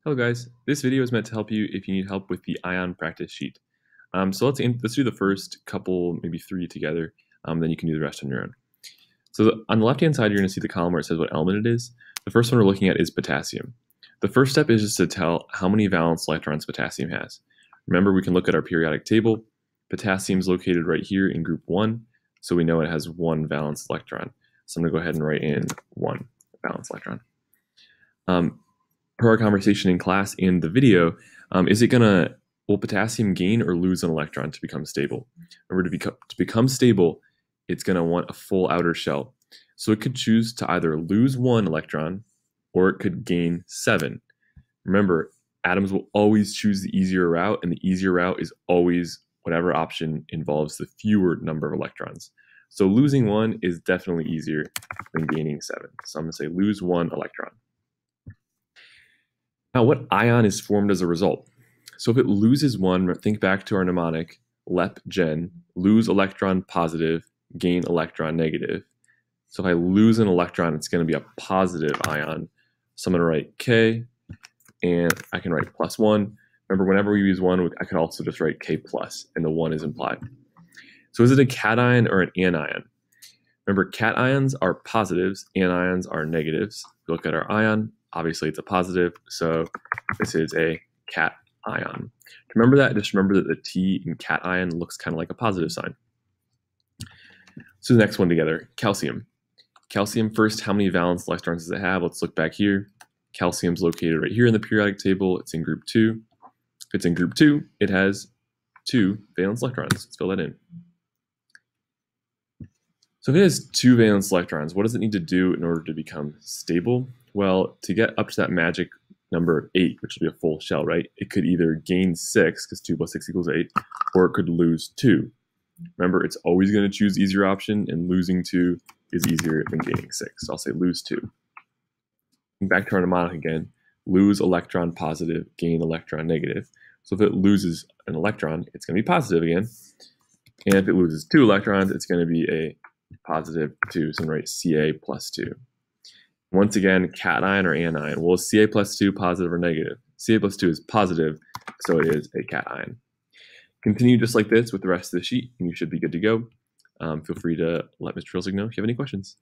Hello guys, this video is meant to help you if you need help with the ion practice sheet. So let's do the first couple, maybe three together, then you can do the rest on your own. So on the left hand side you're going to see the column where it says what element it is. The first one we're looking at is potassium. The first step is just to tell how many valence electrons potassium has. Remember, we can look at our periodic table. Potassium is located right here in group 1, so we know it has one valence electron. So I'm going to go ahead and write in one valence electron. Per our conversation in class in the video, will potassium gain or lose an electron to become stable? Remember, to become stable, it's going to want a full outer shell. So it could choose to either lose one electron or it could gain 7. Remember, atoms will always choose the easier route, and the easier route is always whatever option involves the fewer number of electrons. So losing 1 is definitely easier than gaining 7. So I'm going to say lose 1 electron. Now, what ion is formed as a result? So if it loses 1, think back to our mnemonic, lep-gen, lose electron positive, gain electron negative. So if I lose an electron, it's going to be a positive ion. So I'm going to write K, and I can write +1. Remember, whenever we use 1, I can also just write K+, and the 1 is implied. So is it a cation or an anion? Remember, cations are positives, anions are negatives. If you look at our ion, obviously it's a positive, so this is a cation. To remember that, just remember that the T in cation looks kind of like a positive sign. So the next one together, calcium. Calcium first, how many valence electrons does it have? Let's look back here. Calcium's located right here in the periodic table. It's in group 2. If it's in group 2, it has 2 valence electrons. Let's fill that in. So if it has 2 valence electrons, what does it need to do in order to become stable? Well, to get up to that magic number of 8, which will be a full shell, right? It could either gain 6, because 2 plus 6 equals 8, or it could lose 2. Remember, it's always going to choose the easier option, and losing 2 is easier than gaining 6. So I'll say lose 2. And back to our mnemonic again, lose electron positive, gain electron negative. So if it loses an electron, it's going to be positive again. And if it loses 2 electrons, it's going to be a positive 2. So I'm going to write Ca plus 2. Once again, cation or anion. Well, is Ca plus 2 positive or negative? Ca plus 2 is positive, so it is a cation. Continue just like this with the rest of the sheet, and you should be good to go. Feel free to let Mr. Trilzig know if you have any questions.